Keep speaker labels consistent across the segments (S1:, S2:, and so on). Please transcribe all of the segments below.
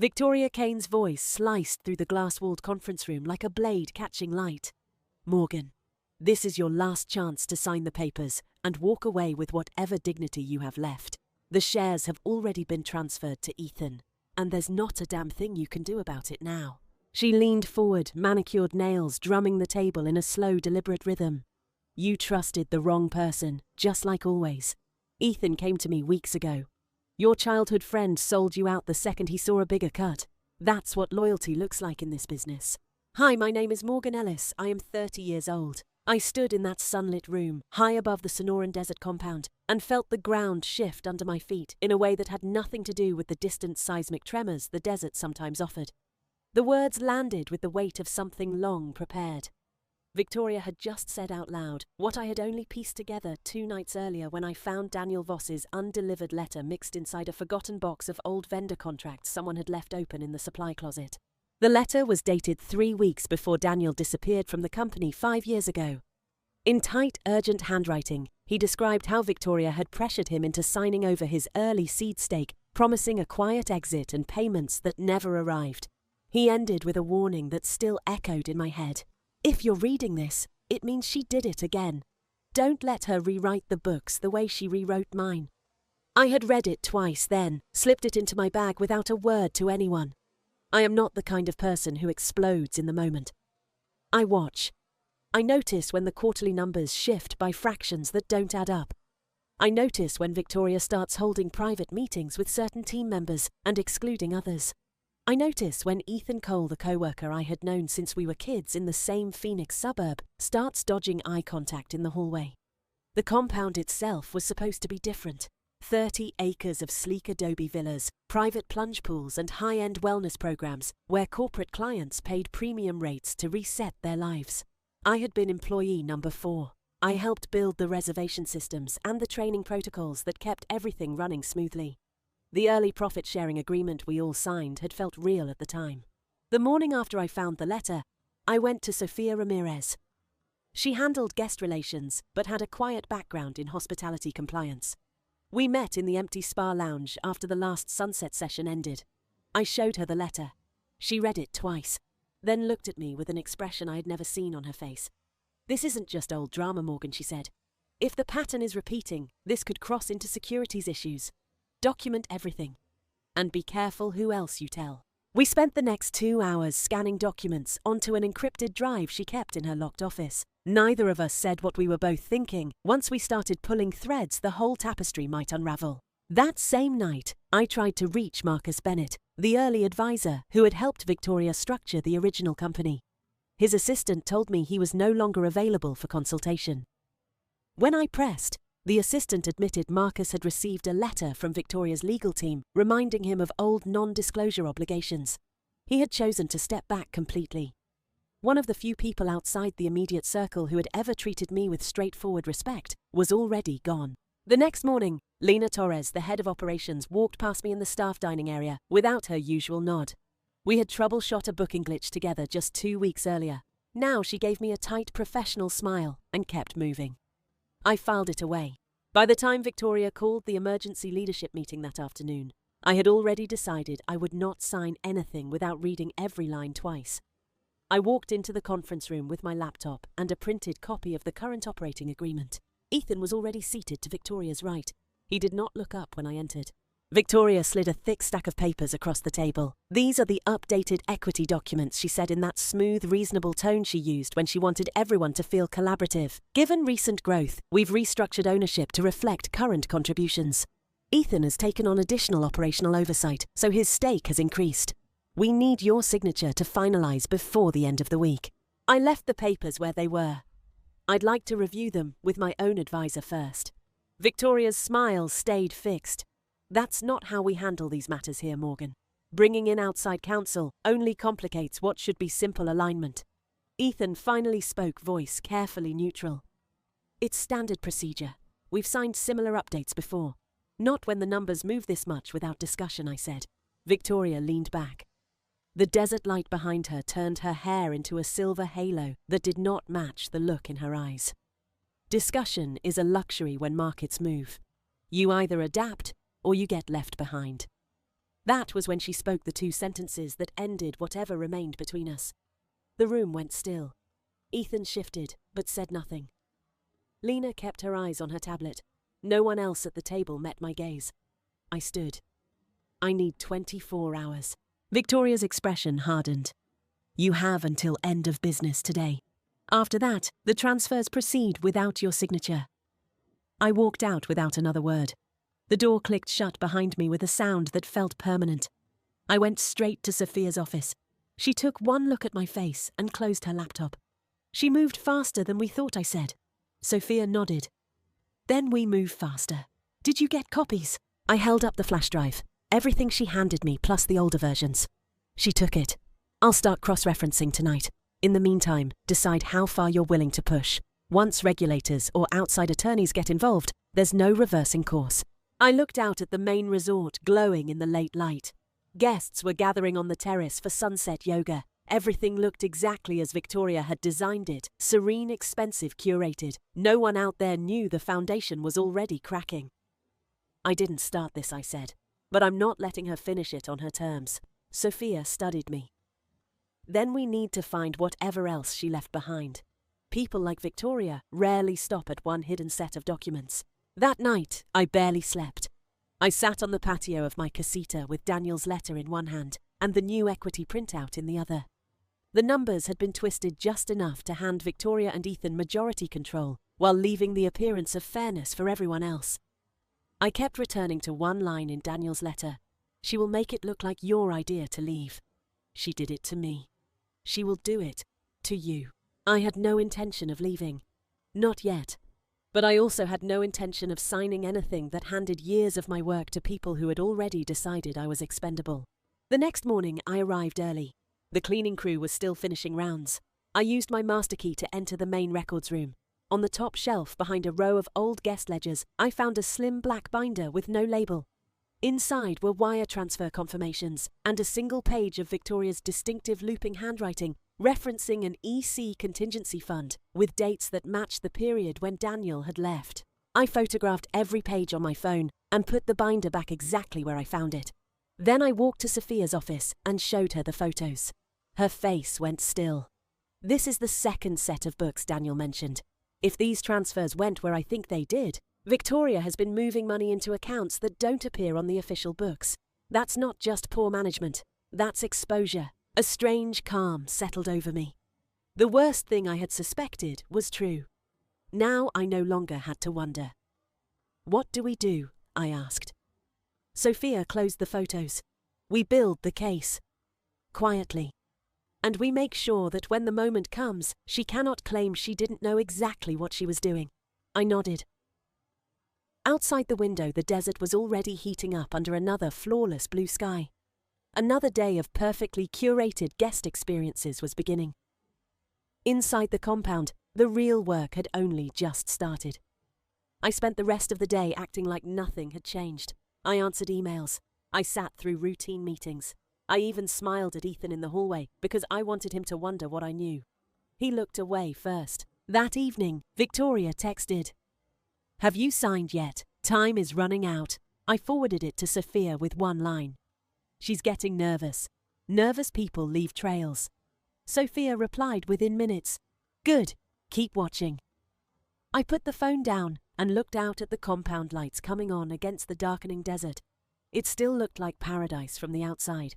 S1: Victoria Kane's voice sliced through the glass-walled conference room like a blade catching light. "Morgan, this is your last chance to sign the papers and walk away with whatever dignity you have left. The shares have already been transferred to Ethan, and there's not a damn thing you can do about it now." She leaned forward, manicured nails drumming the table in a slow, deliberate rhythm. "You trusted the wrong person, just like always. Ethan came to me weeks ago. Your childhood friend sold you out the second he saw a bigger cut. That's what loyalty looks like in this business. Hi, my name is Morgan Ellis. I am 30 years old. I stood in that sunlit room, high above the Sonoran Desert compound, and felt the ground shift under my feet in a way that had nothing to do with the distant seismic tremors the desert sometimes offered. The words landed with the weight of something long prepared. Victoria had just said out loud what I had only pieced together 2 nights earlier when I found Daniel Voss's undelivered letter mixed inside a forgotten box of old vendor contracts someone had left open in the supply closet. The letter was dated 3 weeks before Daniel disappeared from the company 5 years ago. In tight, urgent handwriting, he described how Victoria had pressured him into signing over his early seed stake, promising a quiet exit and payments that never arrived. He ended with a warning that still echoed in my head. "If you're reading this, it means she did it again. Don't let her rewrite the books the way she rewrote mine." I had read it twice then, slipped it into my bag without a word to anyone. I am not the kind of person who explodes in the moment. I watch. I notice when the quarterly numbers shift by fractions that don't add up. I notice when Victoria starts holding private meetings with certain team members and excluding others. I notice when Ethan Cole, the co-worker I had known since we were kids in the same Phoenix suburb, starts dodging eye contact in the hallway. The compound itself was supposed to be different. 30 acres of sleek adobe villas, private plunge pools and high-end wellness programs where corporate clients paid premium rates to reset their lives. I had been employee number 4. I helped build the reservation systems and the training protocols that kept everything running smoothly. The early profit-sharing agreement we all signed had felt real at the time. The morning after I found the letter, I went to Sofia Ramirez. She handled guest relations, but had a quiet background in hospitality compliance. We met in the empty spa lounge after the last sunset session ended. I showed her the letter. She read it twice, then looked at me with an expression I had never seen on her face. "This isn't just old drama, Morgan," she said. "If the pattern is repeating, this could cross into securities issues. Document everything. And be careful who else you tell." We spent the next 2 hours scanning documents onto an encrypted drive she kept in her locked office. Neither of us said what we were both thinking. Once we started pulling threads, the whole tapestry might unravel. That same night, I tried to reach Marcus Bennett, the early advisor who had helped Victoria structure the original company. His assistant told me he was no longer available for consultation. When I pressed, the assistant admitted Marcus had received a letter from Victoria's legal team reminding him of old non-disclosure obligations. He had chosen to step back completely. One of the few people outside the immediate circle who had ever treated me with straightforward respect was already gone. The next morning, Lena Torres, the head of operations, walked past me in the staff dining area without her usual nod. We had troubleshot a booking glitch together just 2 weeks earlier. Now she gave me a tight professional smile and kept moving. I filed it away. By the time Victoria called the emergency leadership meeting that afternoon, I had already decided I would not sign anything without reading every line twice. I walked into the conference room with my laptop and a printed copy of the current operating agreement. Ethan was already seated to Victoria's right. He did not look up when I entered. Victoria slid a thick stack of papers across the table. "These are the updated equity documents," she said in that smooth, reasonable tone she used when she wanted everyone to feel collaborative. "Given recent growth, we've restructured ownership to reflect current contributions. Ethan has taken on additional operational oversight, so his stake has increased. We need your signature to finalize before the end of the week." I left the papers where they were. I'd like to review them with my own advisor first. Victoria's smile stayed fixed. "That's not how we handle these matters here, Morgan. Bringing in outside counsel only complicates what should be simple alignment." Ethan finally spoke, voice carefully neutral. "It's standard procedure. We've signed similar updates before. Not when the numbers move this much without discussion," I said. Victoria leaned back. The desert light behind her turned her hair into a silver halo that did not match the look in her eyes. "Discussion is a luxury when markets move. You either adapt or you get left behind." That was when she spoke the 2 sentences that ended whatever remained between us. The room went still. Ethan shifted, but said nothing. Lena kept her eyes on her tablet. No one else at the table met my gaze. I stood. I need 24 hours. Victoria's expression hardened. You have until end of business today. After that, the transfers proceed without your signature. I walked out without another word. The door clicked shut behind me with a sound that felt permanent. I went straight to Sophia's office. She took one look at my face and closed her laptop. She moved faster than we thought, I said. Sophia nodded. Then we move faster. Did you get copies? I held up the flash drive. Everything she handed me plus the older versions. She took it. I'll start cross-referencing tonight. In the meantime, decide how far you're willing to push. Once regulators or outside attorneys get involved, there's no reversing course. I looked out at the main resort glowing in the late light. Guests were gathering on the terrace for sunset yoga. Everything looked exactly as Victoria had designed it, serene, expensive, curated. No one out there knew the foundation was already cracking. I didn't start this, I said, but I'm not letting her finish it on her terms. Sophia studied me. Then we need to find whatever else she left behind. People like Victoria rarely stop at one hidden set of documents. That night, I barely slept. I sat on the patio of my casita with Daniel's letter in one hand and the new equity printout in the other. The numbers had been twisted just enough to hand Victoria and Ethan majority control while leaving the appearance of fairness for everyone else. I kept returning to one line in Daniel's letter. She will make it look like your idea to leave. She did it to me. She will do it to you. I had no intention of leaving. Not yet. But I also had no intention of signing anything that handed years of my work to people who had already decided I was expendable. The next morning, I arrived early. The cleaning crew was still finishing rounds. I used my master key to enter the main records room. On the top shelf, behind a row of old guest ledgers, I found a slim black binder with no label. Inside were wire transfer confirmations and a single page of Victoria's distinctive looping handwriting referencing an EC contingency fund with dates that matched the period when Daniel had left. I photographed every page on my phone and put the binder back exactly where I found it. Then I walked to Sophia's office and showed her the photos. Her face went still. This is the second set of books Daniel mentioned. If these transfers went where I think they did, Victoria has been moving money into accounts that don't appear on the official books. That's not just poor management. That's exposure. A strange calm settled over me. The worst thing I had suspected was true. Now I no longer had to wonder. What do we do? I asked. Sophia closed the photos. We build the case. Quietly. And we make sure that when the moment comes, she cannot claim she didn't know exactly what she was doing. I nodded. Outside the window, the desert was already heating up under another flawless blue sky. Another day of perfectly curated guest experiences was beginning. Inside the compound, the real work had only just started. I spent the rest of the day acting like nothing had changed. I answered emails. I sat through routine meetings. I even smiled at Ethan in the hallway because I wanted him to wonder what I knew. He looked away first. That evening, Victoria texted, "Have you signed yet? Time is running out." I forwarded it to Sophia with one line. "She's getting nervous. Nervous people leave trails." Sophia replied within minutes, "Good, keep watching." I put the phone down and looked out at the compound lights coming on against the darkening desert. It still looked like paradise from the outside.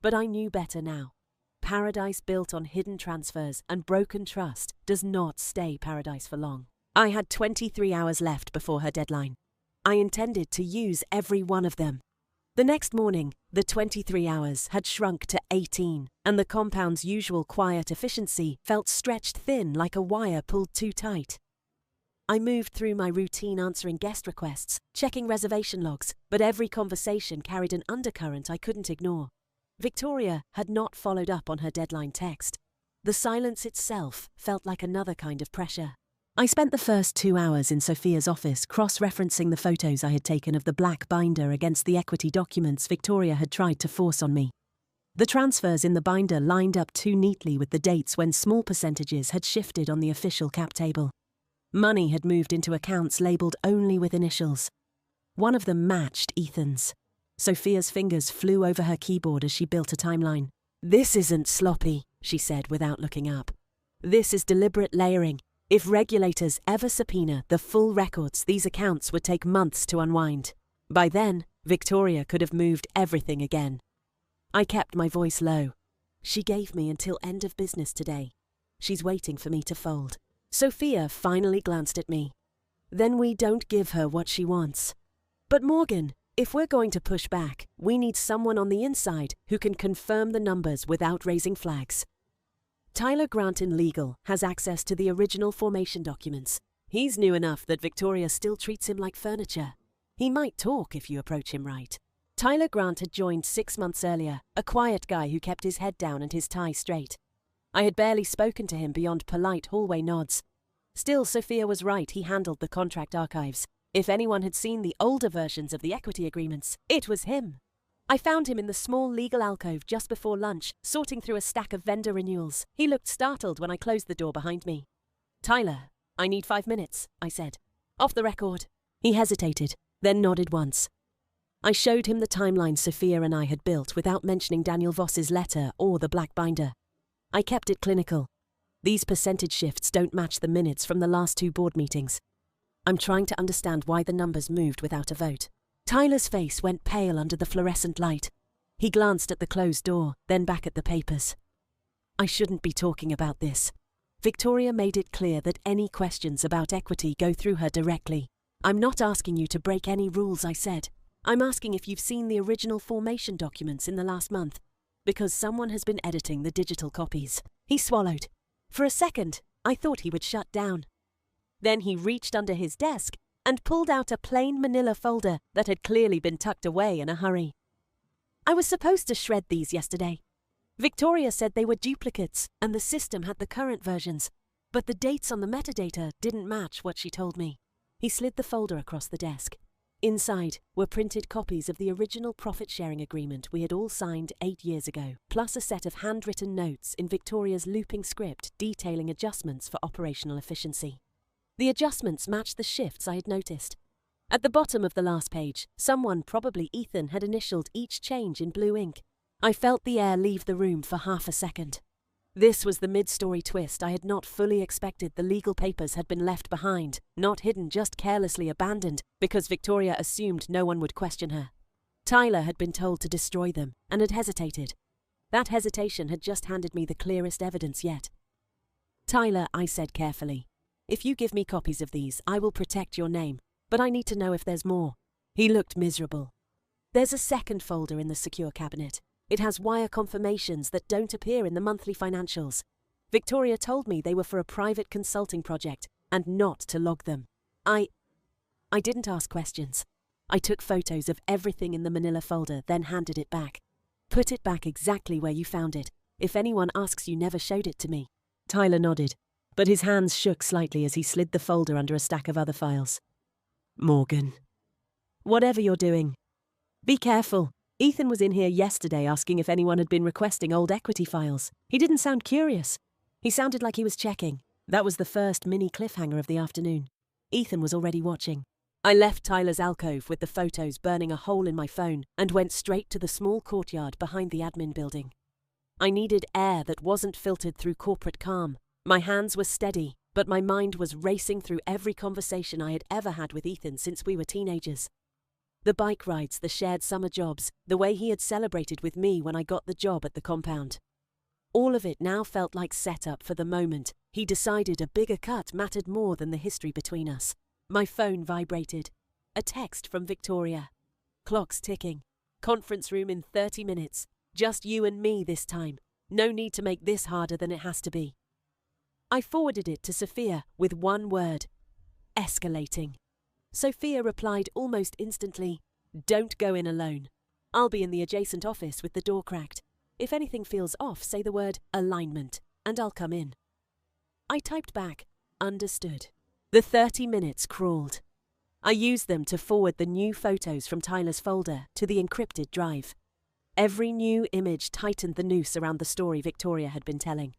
S1: But I knew better now. Paradise built on hidden transfers and broken trust does not stay paradise for long. I had 23 hours left before her deadline. I intended to use every one of them. The next morning, the 23 hours had shrunk to 18, and the compound's usual quiet efficiency felt stretched thin like a wire pulled too tight. I moved through my routine answering guest requests, checking reservation logs, but every conversation carried an undercurrent I couldn't ignore. Victoria had not followed up on her deadline text. The silence itself felt like another kind of pressure. I spent the first 2 hours in Sophia's office cross-referencing the photos I had taken of the black binder against the equity documents Victoria had tried to force on me. The transfers in the binder lined up too neatly with the dates when small percentages had shifted on the official cap table. Money had moved into accounts labelled only with initials. One of them matched Ethan's. Sophia's fingers flew over her keyboard as she built a timeline. "This isn't sloppy," she said without looking up. "This is deliberate layering. If regulators ever subpoena the full records, these accounts would take months to unwind. By then, Victoria could have moved everything again." I kept my voice low. "She gave me until end of business today. She's waiting for me to fold." Sophia finally glanced at me. "Then we don't give her what she wants." "But Morgan, if we're going to push back, we need someone on the inside who can confirm the numbers without raising flags." Tyler Grant in legal has access to the original formation documents. He's new enough that Victoria still treats him like furniture. He might talk if you approach him right. Tyler Grant had joined 6 months earlier, a quiet guy who kept his head down and his tie straight. I had barely spoken to him beyond polite hallway nods. Still, Sophia was right, he handled the contract archives. If anyone had seen the older versions of the equity agreements, it was him. I found him in the small legal alcove just before lunch, sorting through a stack of vendor renewals. He looked startled when I closed the door behind me. "Tyler, I need 5 minutes," I said. "Off the record." He hesitated, then nodded once. I showed him the timeline Sophia and I had built without mentioning Daniel Voss's letter or the black binder. I kept it clinical. These percentage shifts don't match the minutes from the last 2 board meetings. I'm trying to understand why the numbers moved without a vote. Tyler's face went pale under the fluorescent light. He glanced at the closed door, then back at the papers. "I shouldn't be talking about this. Victoria made it clear that any questions about equity go through her directly. I'm not asking you to break any rules," I said. "I'm asking if you've seen the original formation documents in the last month, because someone has been editing the digital copies." He swallowed. For a second, I thought he would shut down. Then he reached under his desk and pulled out a plain manila folder that had clearly been tucked away in a hurry. "I was supposed to shred these yesterday. Victoria said they were duplicates and the system had the current versions, but the dates on the metadata didn't match what she told me." He slid the folder across the desk. Inside were printed copies of the original profit-sharing agreement we had all signed 8 years ago, plus a set of handwritten notes in Victoria's looping script detailing adjustments for operational efficiency. The adjustments matched the shifts I had noticed. At the bottom of the last page, someone, probably Ethan, had initialed each change in blue ink. I felt the air leave the room for half a second. This was the mid-story twist I had not fully expected. The legal papers had been left behind, not hidden, just carelessly abandoned, because Victoria assumed no one would question her. Tyler had been told to destroy them, and had hesitated. That hesitation had just handed me the clearest evidence yet. "Tyler," I said carefully, "if you give me copies of these, I will protect your name, but I need to know if there's more." He looked miserable. "There's a second folder in the secure cabinet. It has wire confirmations that don't appear in the monthly financials. Victoria told me they were for a private consulting project and not to log them. I didn't ask questions. I took photos of everything in the manila folder, then handed it back. Put it back exactly where you found it. If anyone asks, you never showed it to me." Tyler nodded, but his hands shook slightly as he slid the folder under a stack of other files. "Morgan, whatever you're doing, be careful. Ethan was in here yesterday asking if anyone had been requesting old equity files. He didn't sound curious. He sounded like he was checking. That was the first mini cliffhanger of the afternoon. Ethan was already watching. I left Tyler's alcove with the photos burning a hole in my phone and went straight to the small courtyard behind the admin building. I needed air that wasn't filtered through corporate calm. My hands were steady, but my mind was racing through every conversation I had ever had with Ethan since we were teenagers. The bike rides, the shared summer jobs, the way he had celebrated with me when I got the job at the compound. All of it now felt like setup for the moment he decided a bigger cut mattered more than the history between us. My phone vibrated. A text from Victoria. Clock's ticking. Conference room in 30 minutes. Just you and me this time. No need to make this harder than it has to be. I forwarded it to Sophia with one word. Escalating. Sophia replied almost instantly, "Don't go in alone. I'll be in the adjacent office with the door cracked. If anything feels off, say the word alignment, and I'll come in." I typed back, "Understood." The 30 minutes crawled. I used them to forward the new photos from Tyler's folder to the encrypted drive. Every new image tightened the noose around the story Victoria had been telling.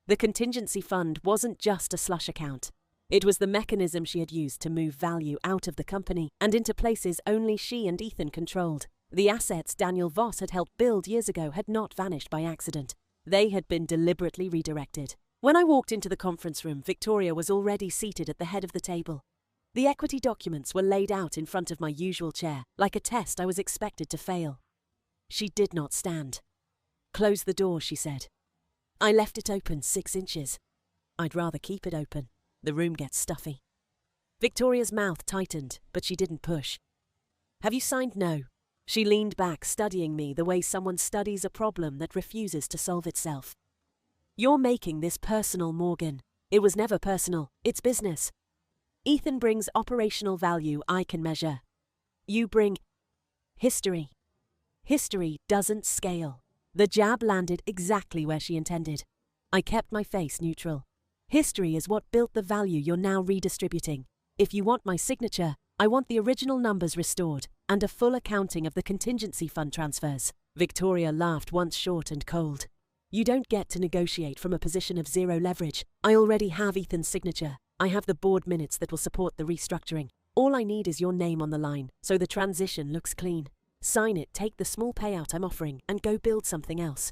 S1: The contingency fund wasn't just a slush account. It was the mechanism she had used to move value out of the company and into places only she and Ethan controlled. The assets Daniel Voss had helped build years ago had not vanished by accident. They had been deliberately redirected. When I walked into the conference room, Victoria was already seated at the head of the table. The equity documents were laid out in front of my usual chair, like a test I was expected to fail. She did not stand. "Close the door," she said. I left it open 6 inches. I'd rather keep it open. The room gets stuffy. Victoria's mouth tightened, but she didn't push. "Have you signed no?" She leaned back, studying me the way someone studies a problem that refuses to solve itself. "You're making this personal, Morgan. It was never personal. It's business. Ethan brings operational value I can measure. You bring history. History doesn't scale." The jab landed exactly where she intended. I kept my face neutral. History is what built the value you're now redistributing. If you want my signature, I want the original numbers restored and a full accounting of the contingency fund transfers. Victoria laughed once short and cold. "You don't get to negotiate from a position of zero leverage. I already have Ethan's signature. I have the board minutes that will support the restructuring. All I need is your name on the line, so the transition looks clean. Sign it, take the small payout I'm offering, and go build something else.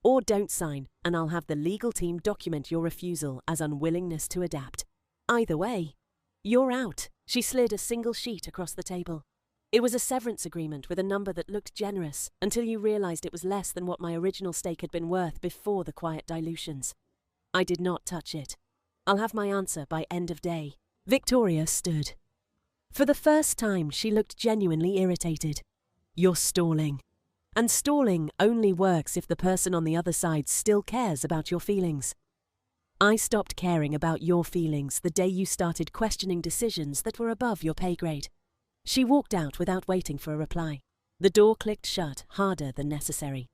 S1: Or don't sign, and I'll have the legal team document your refusal as unwillingness to adapt. Either way, you're out." She slid a single sheet across the table. It was a severance agreement with a number that looked generous, until you realized it was less than what my original stake had been worth before the quiet dilutions. I did not touch it. "I'll have my answer by end of day." Victoria stood. For the first time, she looked genuinely irritated. "You're stalling. And stalling only works if the person on the other side still cares about your feelings. I stopped caring about your feelings the day you started questioning decisions that were above your pay grade." She walked out without waiting for a reply. The door clicked shut harder than necessary.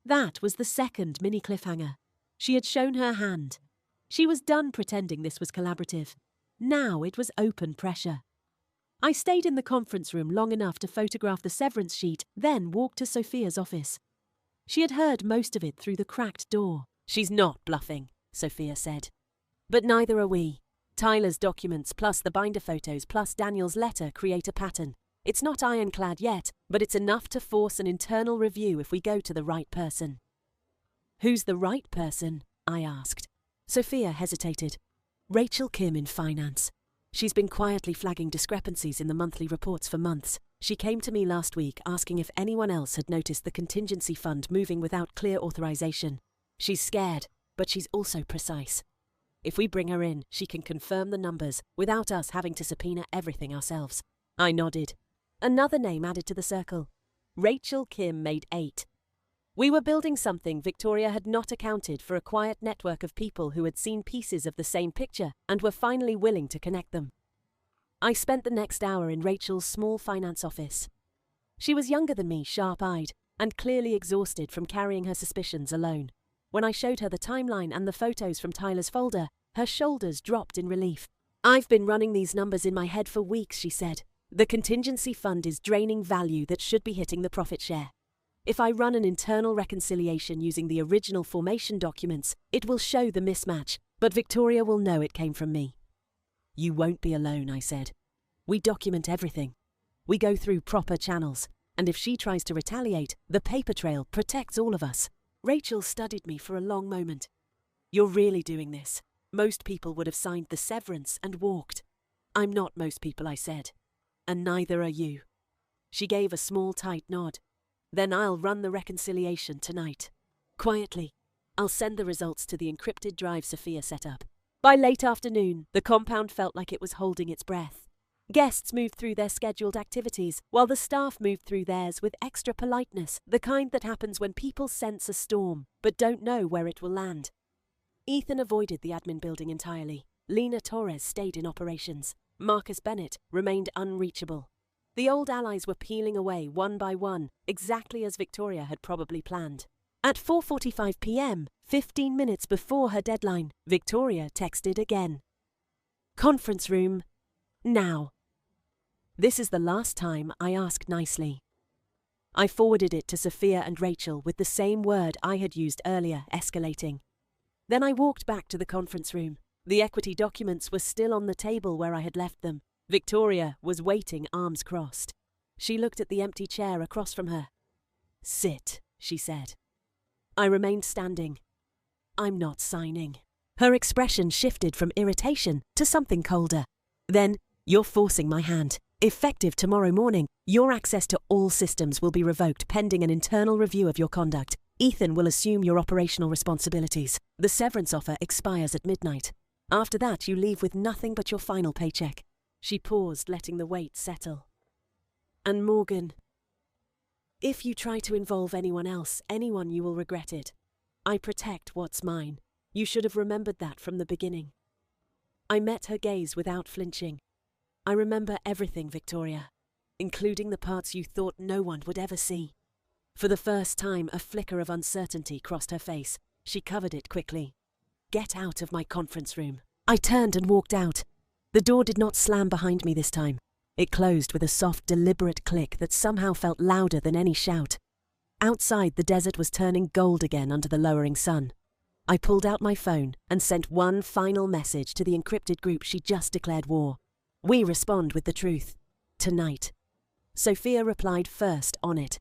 S1: That was the second mini cliffhanger. She had shown her hand. She was done pretending this was collaborative. Now it was open pressure. I stayed in the conference room long enough to photograph the severance sheet, then walked to Sophia's office. She had heard most of it through the cracked door. "She's not bluffing," Sophia said. "But neither are we. Tyler's documents plus the binder photos plus Daniel's letter create a pattern. It's not ironclad yet, but it's enough to force an internal review if we go to the right person." "Who's the right person?" I asked. Sophia hesitated. "Rachel Kim in finance. She's been quietly flagging discrepancies in the monthly reports for months. She came to me last week asking if anyone else had noticed the contingency fund moving without clear authorization. She's scared, but she's also precise. If we bring her in, she can confirm the numbers without us having to subpoena everything ourselves." I nodded. Another name added to the circle. Rachel Kim made 8. We were building something Victoria had not accounted for, a quiet network of people who had seen pieces of the same picture and were finally willing to connect them. I spent the next hour in Rachel's small finance office. She was younger than me, sharp-eyed, and clearly exhausted from carrying her suspicions alone. When I showed her the timeline and the photos from Tyler's folder, her shoulders dropped in relief. "I've been running these numbers in my head for weeks," she said. "The contingency fund is draining value that should be hitting the profit share. If I run an internal reconciliation using the original formation documents, it will show the mismatch, but Victoria will know it came from me." "You won't be alone," I said. "We document everything. We go through proper channels, and if she tries to retaliate, the paper trail protects all of us." Rachel studied me for a long moment. "You're really doing this. Most people would have signed the severance and walked." "I'm not most people," I said. "And neither are you." She gave a small, tight nod. "Then I'll run the reconciliation tonight. Quietly. I'll send the results to the encrypted drive Sophia set up." By late afternoon, the compound felt like it was holding its breath. Guests moved through their scheduled activities, while the staff moved through theirs with extra politeness, the kind that happens when people sense a storm, but don't know where it will land. Ethan avoided the admin building entirely. Lena Torres stayed in operations. Marcus Bennett remained unreachable. The old allies were peeling away one by one, exactly as Victoria had probably planned. At 4:45 p.m., 15 minutes before her deadline, Victoria texted again. "Conference room. Now." This is the last time I ask nicely. I forwarded it to Sophia and Rachel with the same word I had used earlier, escalating. Then I walked back to the conference room. The equity documents were still on the table where I had left them. Victoria was waiting, arms crossed. She looked at the empty chair across from her. "Sit," she said. I remained standing. "I'm not signing." Her expression shifted from irritation to something colder. "Then, you're forcing my hand. Effective tomorrow morning, your access to all systems will be revoked pending an internal review of your conduct. Ethan will assume your operational responsibilities. The severance offer expires at midnight. After that, you leave with nothing but your final paycheck." She paused, letting the weight settle. "And Morgan, if you try to involve anyone else, anyone, you will regret it. I protect what's mine. You should have remembered that from the beginning." I met her gaze without flinching. "I remember everything, Victoria, including the parts you thought no one would ever see." For the first time, a flicker of uncertainty crossed her face. She covered it quickly. "Get out of my conference room." I turned and walked out. The door did not slam behind me this time. It closed with a soft, deliberate click that somehow felt louder than any shout. Outside, the desert was turning gold again under the lowering sun. I pulled out my phone and sent one final message to the encrypted group she just declared war. "We respond with the truth. Tonight." Sophia replied first on it.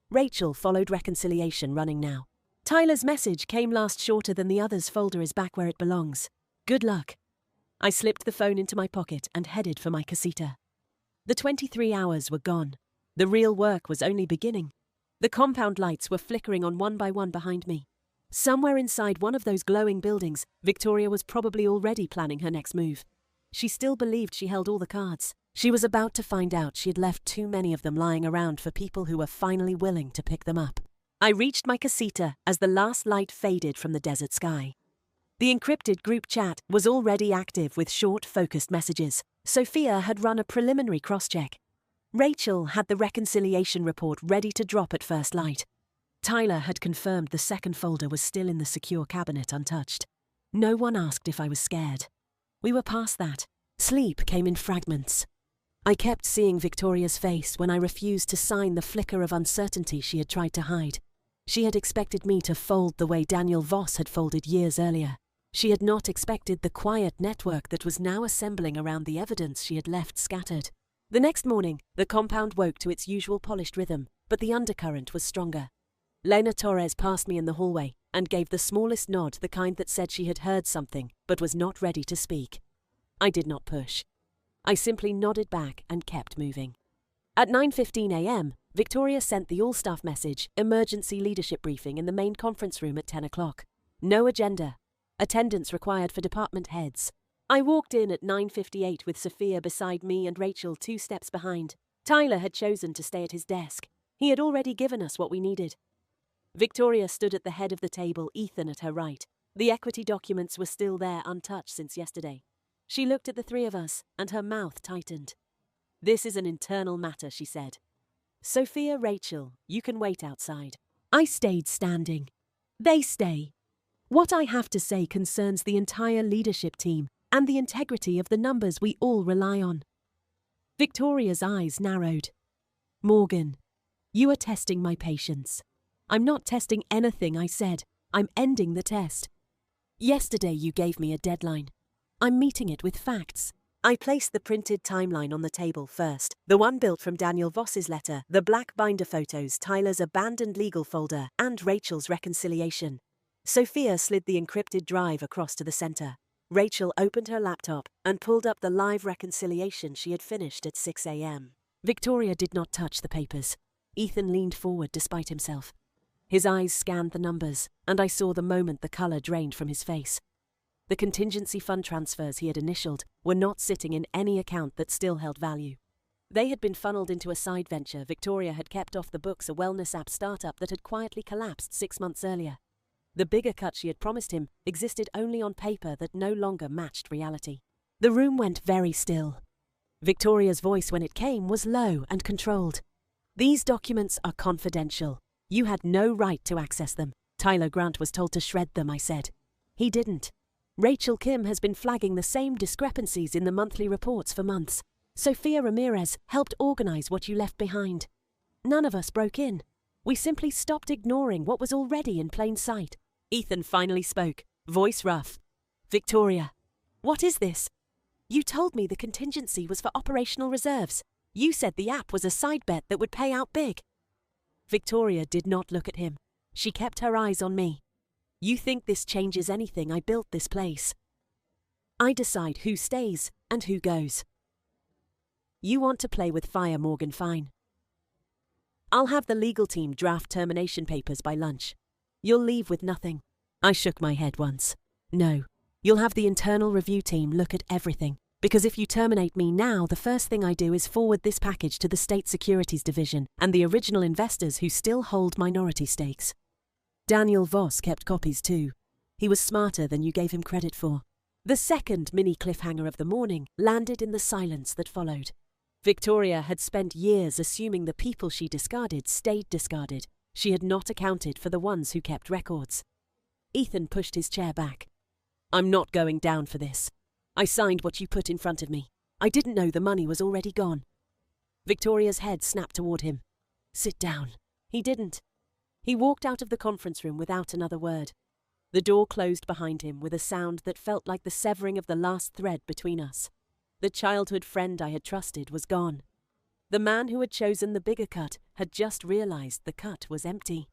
S1: Rachel followed reconciliation running now. "Tyler's message came last shorter than the others. Folder is back where it belongs. Good luck." I slipped the phone into my pocket and headed for my casita. The 23 hours were gone. The real work was only beginning. The compound lights were flickering on one by one behind me. Somewhere inside one of those glowing buildings, Victoria was probably already planning her next move. She still believed she held all the cards. She was about to find out she had left too many of them lying around for people who were finally willing to pick them up. I reached my casita as the last light faded from the desert sky. The encrypted group chat was already active with short, focused messages. Sophia had run a preliminary cross-check. Rachel had the reconciliation report ready to drop at first light. Tyler had confirmed the second folder was still in the secure cabinet untouched. No one asked if I was scared. We were past that. Sleep came in fragments. I kept seeing Victoria's face when I refused to sign the flicker of uncertainty she had tried to hide. She had expected me to fold the way Daniel Voss had folded years earlier. She had not expected the quiet network that was now assembling around the evidence she had left scattered. The next morning, the compound woke to its usual polished rhythm, but the undercurrent was stronger. Lena Torres passed me in the hallway and gave the smallest nod, the kind that said she had heard something but was not ready to speak. I did not push. I simply nodded back and kept moving. At 9:15 a.m., Victoria sent the all-staff message, emergency leadership briefing in the main conference room at 10 o'clock. No agenda. Attendance required for department heads. I walked in at 9:58 with Sophia beside me and Rachel 2 steps behind. Tyler had chosen to stay at his desk. He had already given us what we needed. Victoria stood at the head of the table, Ethan at her right. The equity documents were still there, untouched since yesterday. She looked at the 3 of us, and her mouth tightened. "This is an internal matter," she said. "Sophia, Rachel, you can wait outside." I stayed standing. They stay. What I have to say concerns the entire leadership team and the integrity of the numbers we all rely on. Victoria's eyes narrowed. "Morgan, you are testing my patience." "I'm not testing anything," I said. "I'm ending the test." "Yesterday you gave me a deadline. I'm meeting it with facts." I placed the printed timeline on the table first, the one built from Daniel Voss's letter, the black binder photos, Tyler's abandoned legal folder, and Rachel's reconciliation. Sophia slid the encrypted drive across to the center. Rachel opened her laptop and pulled up the live reconciliation she had finished at 6 a.m. Victoria did not touch the papers. Ethan leaned forward despite himself. His eyes scanned the numbers, and I saw the moment the color drained from his face. The contingency fund transfers he had initialed were not sitting in any account that still held value. They had been funneled into a side venture Victoria had kept off the books, a wellness app startup that had quietly collapsed 6 months earlier. The bigger cut she had promised him existed only on paper that no longer matched reality. The room went very still. Victoria's voice, when it came, was low and controlled. "These documents are confidential. You had no right to access them. Tyler Grant was told to shred them," I said. "He didn't. Rachel Kim has been flagging the same discrepancies in the monthly reports for months. Sophia Ramirez helped organize what you left behind. None of us broke in. We simply stopped ignoring what was already in plain sight." Ethan finally spoke, voice rough. "Victoria, what is this? You told me the contingency was for operational reserves. You said the app was a side bet that would pay out big. Victoria did not look at him. She kept her eyes on me. You think this changes anything? I built this place. I decide who stays and who goes. You want to play with fire, Morgan, fine. I'll have the legal team draft termination papers by lunch. You'll leave with nothing. I shook my head once. No, you'll have the internal review team look at everything. Because if you terminate me now, the first thing I do is forward this package to the State Securities Division and the original investors who still hold minority stakes. Daniel Voss kept copies too. He was smarter than you gave him credit for. The second mini cliffhanger of the morning landed in the silence that followed. Victoria had spent years assuming the people she discarded stayed discarded. She had not accounted for the ones who kept records. Ethan pushed his chair back. I'm not going down for this. I signed what you put in front of me. I didn't know the money was already gone. Victoria's head snapped toward him. Sit down. He didn't. He walked out of the conference room without another word. The door closed behind him with a sound that felt like the severing of the last thread between us. The childhood friend I had trusted was gone. The man who had chosen the bigger cut had just realized the cut was empty.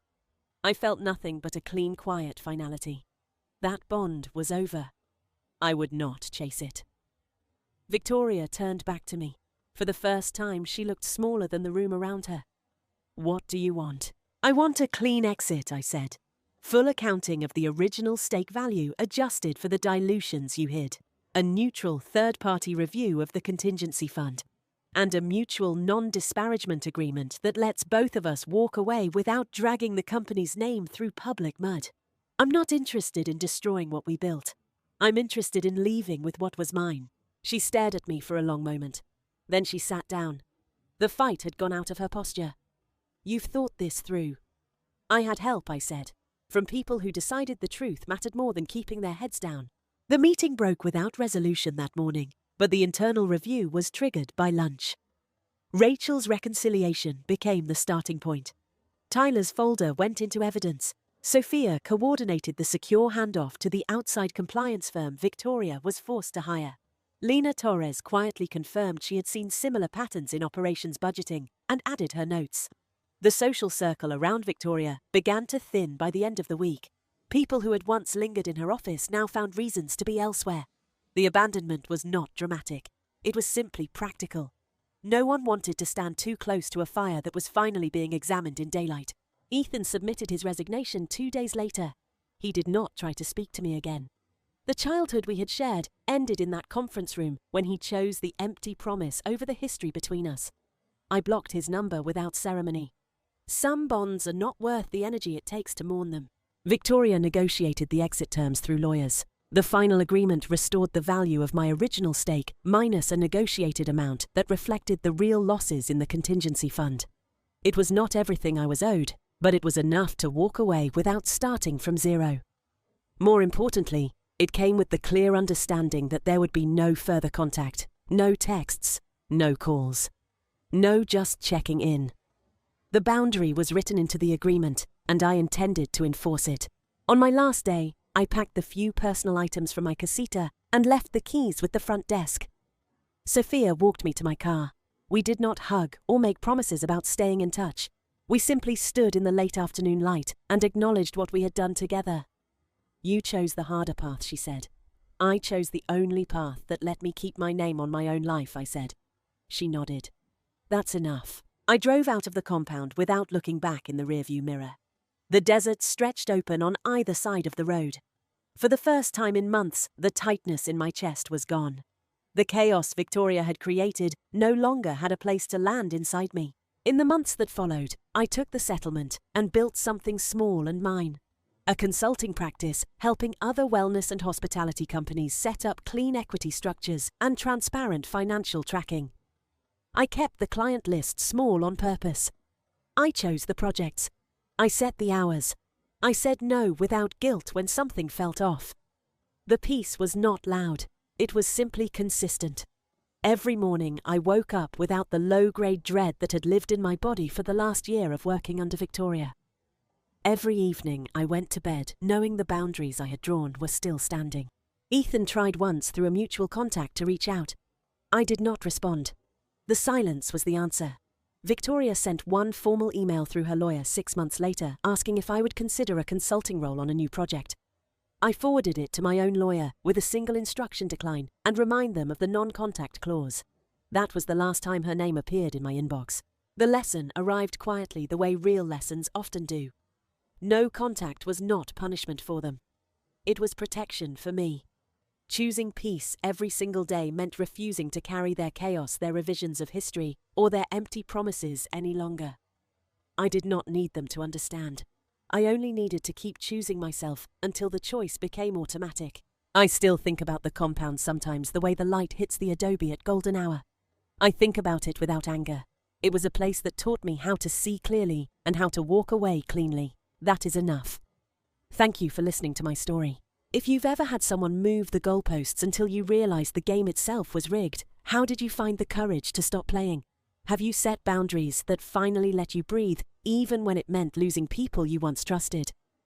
S1: I felt nothing but a clean, quiet finality. That bond was over. I would not chase it. Victoria turned back to me. For the first time, she looked smaller than the room around her. What do you want? I want a clean exit, I said. Full accounting of the original stake value adjusted for the dilutions you hid. A neutral third-party review of the contingency fund. And a mutual non-disparagement agreement that lets both of us walk away without dragging the company's name through public mud. I'm not interested in destroying what we built. I'm interested in leaving with what was mine. She stared at me for a long moment. Then she sat down. The fight had gone out of her posture. You've thought this through. I had help, I said, from people who decided the truth mattered more than keeping their heads down. The meeting broke without resolution that morning, but the internal review was triggered by lunch. Rachel's reconciliation became the starting point. Tyler's folder went into evidence. Sophia coordinated the secure handoff to the outside compliance firm Victoria was forced to hire. Lena Torres quietly confirmed she had seen similar patterns in operations budgeting and added her notes. The social circle around Victoria began to thin by the end of the week. People who had once lingered in her office now found reasons to be elsewhere. The abandonment was not dramatic. It was simply practical. No one wanted to stand too close to a fire that was finally being examined in daylight. Ethan submitted his resignation 2 days later. He did not try to speak to me again. The childhood we had shared ended in that conference room when he chose the empty promise over the history between us. I blocked his number without ceremony. Some bonds are not worth the energy it takes to mourn them. Victoria negotiated the exit terms through lawyers. The final agreement restored the value of my original stake minus a negotiated amount that reflected the real losses in the contingency fund. It was not everything I was owed, but it was enough to walk away without starting from zero. More importantly, it came with the clear understanding that there would be no further contact, no texts, no calls, no just checking in. The boundary was written into the agreement, and I intended to enforce it. On my last day, I packed the few personal items from my casita and left the keys with the front desk. Sophia walked me to my car. We did not hug or make promises about staying in touch. We simply stood in the late afternoon light and acknowledged what we had done together. You chose the harder path, she said. I chose the only path that let me keep my name on my own life, I said. She nodded. That's enough. I drove out of the compound without looking back in the rearview mirror. The desert stretched open on either side of the road. For the first time in months, the tightness in my chest was gone. The chaos Victoria had created no longer had a place to land inside me. In the months that followed, I took the settlement and built something small and mine. A consulting practice helping other wellness and hospitality companies set up clean equity structures and transparent financial tracking. I kept the client list small on purpose. I chose the projects. I set the hours. I said no without guilt when something felt off. The peace was not loud. It was simply consistent. Every morning I woke up without the low-grade dread that had lived in my body for the last year of working under Victoria. Every evening I went to bed knowing the boundaries I had drawn were still standing. Ethan tried once through a mutual contact to reach out. I did not respond. The silence was the answer. Victoria sent one formal email through her lawyer 6 months later asking if I would consider a consulting role on a new project. I forwarded it to my own lawyer with a single instruction decline and remind them of the non-contact clause. That was the last time her name appeared in my inbox. The lesson arrived quietly the way real lessons often do. No contact was not punishment for them. It was protection for me. Choosing peace every single day meant refusing to carry their chaos, their revisions of history, or their empty promises any longer. I did not need them to understand. I only needed to keep choosing myself until the choice became automatic. I still think about the compound sometimes the way the light hits the adobe at golden hour. I think about it without anger. It was a place that taught me how to see clearly and how to walk away cleanly. That is enough. Thank you for listening to my story. If you've ever had someone move the goalposts until you realized the game itself was rigged, how did you find the courage to stop playing? Have you set boundaries that finally let you breathe, even when it meant losing people you once trusted?